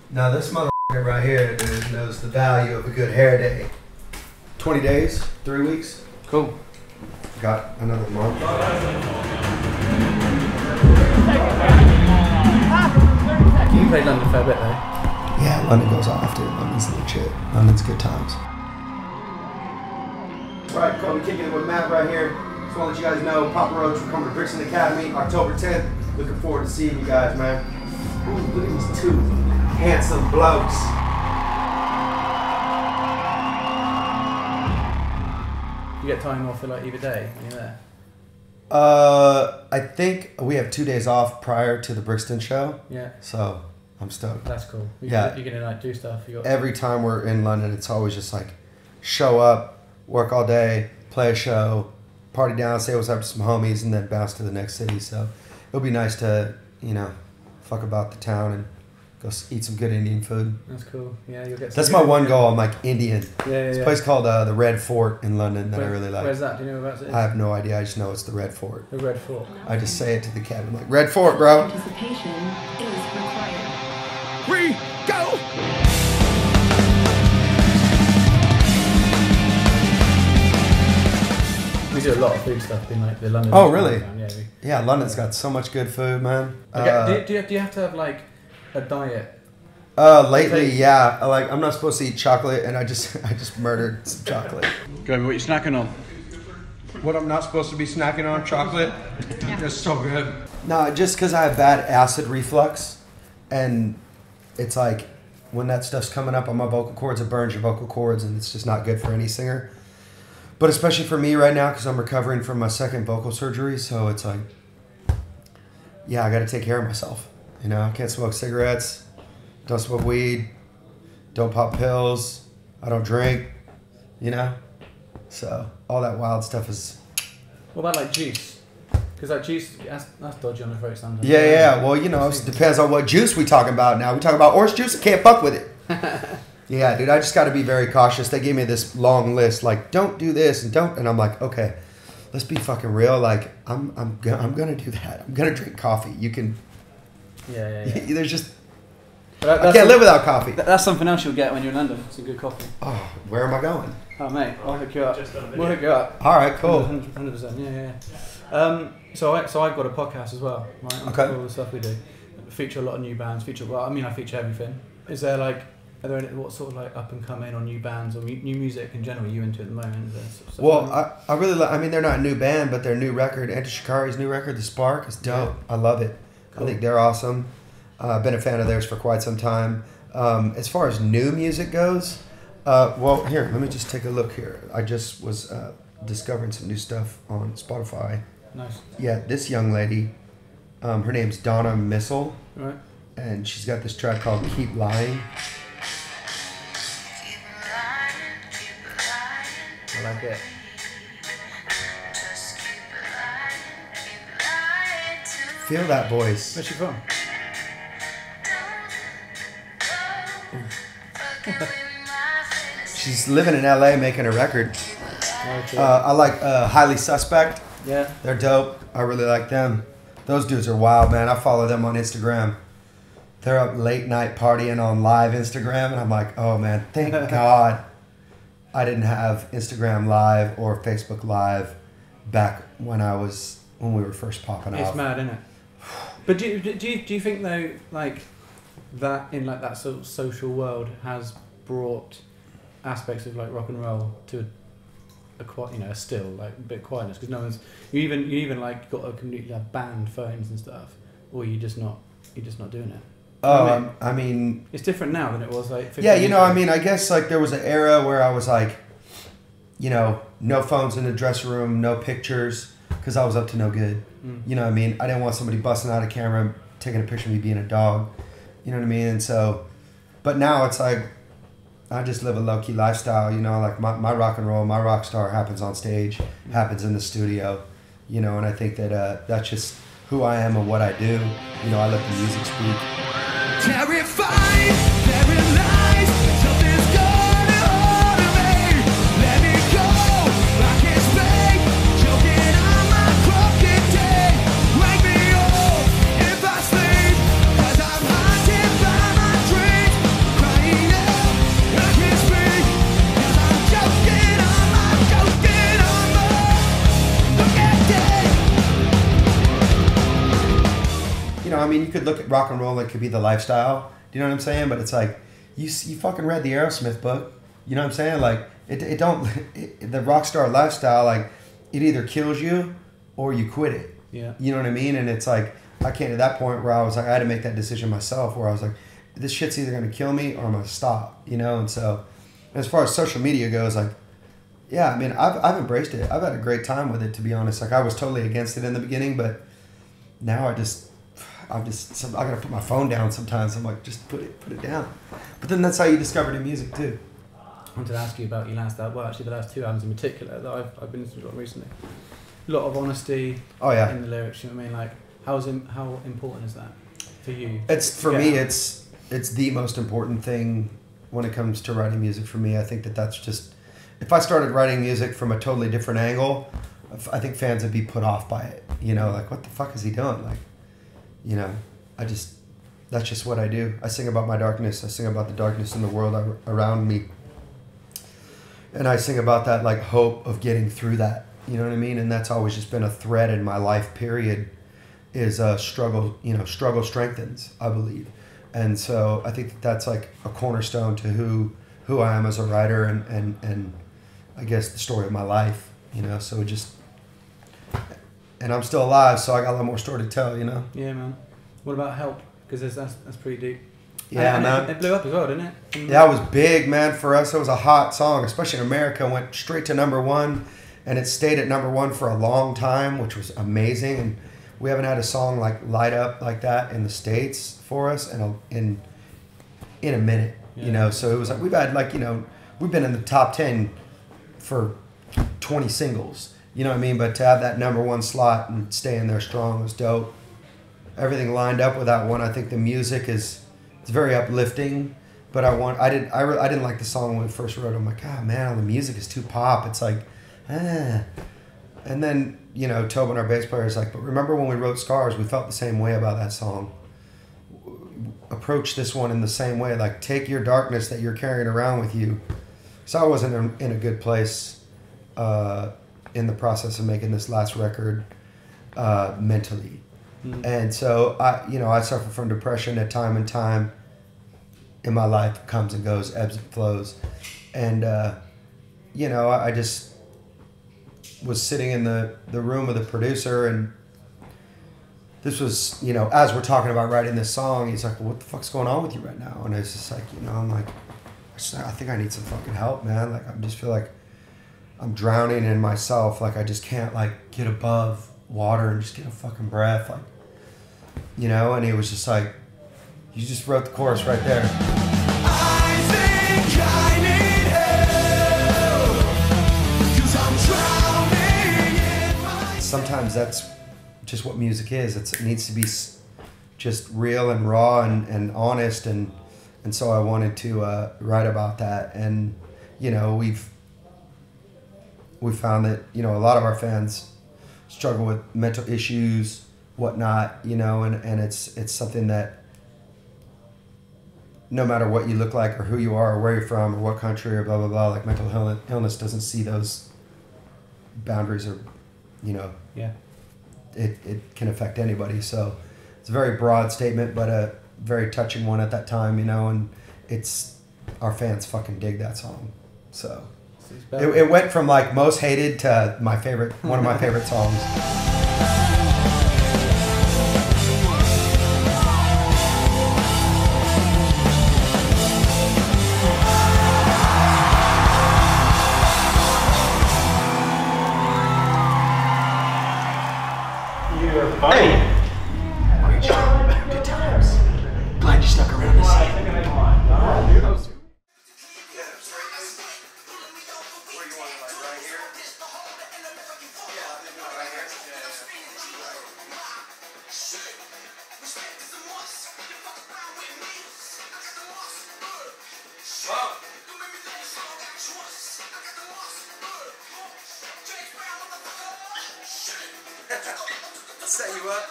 Now this motherfucker right here, dude, knows the value of a good hair day. 20 days, 3 weeks. Cool. Got another month. You played London a fair bit though. Yeah, London goes off, dude. London's legit. London's good times. Alright, Kobe, kicking it with Matt right here. Just want to let you guys know, Papa Roach will come to Brixton Academy October 10th. Looking forward to seeing you guys, man. Ooh, look at these two handsome blokes. You get time off for like either day when you're there? I think we have 2 days off prior to the Brixton show. Yeah. So I'm stoked. That's cool. You're gonna like do stuff. Every time we're in London, it's always just like show up, work all day, play a show, party down, say what's up to some homies, and then bounce to the next city. So it'll be nice to, you know, fuck about the town and go eat some good Indian food. That's cool. Yeah, you'll get. That's my one goal. I'm like Indian. Yeah. It's a place called the Red Fort in London that I really like. Where's that? Do you know about it? I have no idea. I just know it's the Red Fort. The Red Fort. I just say it to the cabin like Red Fort, bro. Participation is required. We go. We do a lot of food stuff in like the London. Oh, really? Yeah. Yeah, London's got so much good food, man. Okay, do you have to have like a diet? Lately, yeah. Like I'm not supposed to eat chocolate, and I just murdered some chocolate. Go, what you snacking on? What I'm not supposed to be snacking on? Chocolate. It's so good. No, just because I have bad acid reflux, and it's like when that stuff's coming up on my vocal cords, it burns your vocal cords, and it's just not good for any singer. But especially for me right now, because I'm recovering from my second vocal surgery, so it's like, yeah, I got to take care of myself. You know, I can't smoke cigarettes, don't smoke weed, don't pop pills, I don't drink, you know? So all that wild stuff is... What about like juice? Because like juice, that's dodgy on the throat sometimes. Yeah. Well, you know, it depends on what juice we talking about now. We talking about orange juice, I can't fuck with it. Yeah, dude, I just got to be very cautious. They gave me this long list, like, don't do this and don't... And I'm like, okay, let's be fucking real. Like, I'm going to do that. I'm going to drink coffee. You can... Yeah. There's just... I can't live without coffee. That's something else you'll get when you're in London. It's a good coffee. Oh, where am I going? Oh, mate, I'll hook you up. We'll hook you up. All right, cool. 100%, yeah. So I've got a podcast as well, right? Okay. All the stuff we do. Feature a lot of new bands. I feature everything. Is there like... Are there any, what sort of like up and coming or new bands or new music in general are you into at the moment? Well, I really like, I mean, they're not a new band, but their new record, Enter Shikari's new record, The Spark, is dope. Yeah. I love it. Cool. I think they're awesome. I've been a fan of theirs for quite some time. As far as new music goes, well, here, let me just take a look here. I just was discovering some new stuff on Spotify. Nice. Yeah, this young lady, her name's Donna Missile. Right. And she's got this track called Keep Lying. I like it. Feel that voice. Where's she from? She's living in LA making a record. Okay. I like Highly Suspect. Yeah. They're dope. I really like them. Those dudes are wild, man. I follow them on Instagram. They're up late night partying on live Instagram, and I'm like, oh man, thank God I didn't have Instagram Live or Facebook Live back when we were first popping off. It's mad, isn't it? But do you think though, like that in like that sort of social world has brought aspects of like rock and roll to a still like a bit quietness, because no one's you even like got a completely like banned phones and stuff, or you're just not doing it. I mean, it's different now than it was like 15 yeah, years ago. I mean, I guess like there was an era where I was like, no phones in the dressing room, no pictures, because I was up to no good. You know what I mean? I didn't want somebody busting out a camera, taking a picture of me being a dog. You know what I mean? And so, but now it's like, I just live a low-key lifestyle, like my rock and roll, my rock star happens on stage, happens in the studio, and I think that that's just who I am and what I do. I let the music speak. Terrified, paralyzed, something's gonna hold me. Let me go, I can't speak, choking on my crooked day. Wake me up if I sleep, 'cause I'm haunted by my dreams. you could look at rock and roll like it could be the lifestyle. Do you know what I'm saying? But it's like, you fucking read the Aerosmith book. You know what I'm saying? Like, the rock star lifestyle, like, it either kills you or you quit it. Yeah. You know what I mean? And it's like, I came to that point where I was like, I had to make that decision myself, where I was like, this shit's either going to kill me or I'm going to stop, you know? And so, as far as social media goes, like, yeah, I mean, I've embraced it. I've had a great time with it, to be honest. Like, I was totally against it in the beginning, but now I got to put my phone down sometimes. I'm like, just put it down. But then that's how you discover new music too. I wanted to ask you about your last album, well, actually the last two albums in particular that I've been listening to recently. A lot of honesty in the lyrics, you know what I mean? Like, how important is that for you? It's, for me, it's the most important thing when it comes to writing music for me. I think that's just, if I started writing music from a totally different angle, I think fans would be put off by it. You know, like, what the fuck is he doing? Like, you know, that's just what I do. I sing about my darkness. I sing about the darkness in the world around me. And I sing about that, like, hope of getting through that. You know what I mean? And that's always just been a thread in my life, period, is struggle, you know, struggle strengthens, I believe. And so I think that's like a cornerstone to who I am as a writer and I guess the story of my life, you know. So and I'm still alive, so I got a lot more story to tell, you know. Yeah, man. What about Help? Because that's pretty deep. Yeah, man. It blew up as well, didn't it? Yeah, it was big, man. For us, it was a hot song, especially in America. It went straight to #1, and it stayed at #1 for a long time, which was amazing. And we haven't had a song like light up like that in the States for us in a minute, you know. So it was like, we've had, like, you know, we've been in the top 10 for 20 singles, you know what I mean? But to have that #1 slot and stay in there strong was dope. Everything lined up with that one. I think the music it's very uplifting, but I didn't like the song when we first wrote it. I'm like, God, man, the music is too pop. It's like, And then, you know, Tobin, our bass player, is like, but remember when we wrote Scars, we felt the same way about that song. Approach this one in the same way. Like, take your darkness that you're carrying around with you. So I wasn't in a good place in the process of making this last record mentally. And so I suffer from depression at time and time in my life. It comes and goes, ebbs and flows. And, you know, I just was sitting in the room with the producer, and this was, you know, as we're talking about writing this song, he's like, well, what the fuck's going on with you right now? And it's just like, you know, I'm like, I think I need some fucking help, man. Like, I just feel like I'm drowning in myself. Like, I just can't, like, get above water and just get a fucking breath. Like, you know, and he was just like, you just wrote the chorus right there. I think I need help, 'cause I'm drowning in my... Sometimes that's just what music is. It needs to be just real and raw and honest, and so I wanted to write about that. And, you know, we've found that, you know, a lot of our fans struggle with mental issues, whatnot, you know, and it's something that no matter what you look like or who you are or where you're from or what country or blah, blah, blah, like, mental illness doesn't see those boundaries, or, you know, it can affect anybody. So it's a very broad statement, but a very touching one at that time, you know, and our fans fucking dig that song. So it went from, like, most hated to one of my favorite songs. Hey! Great job. Good times. Glad you stuck around to see it. Let's set you up.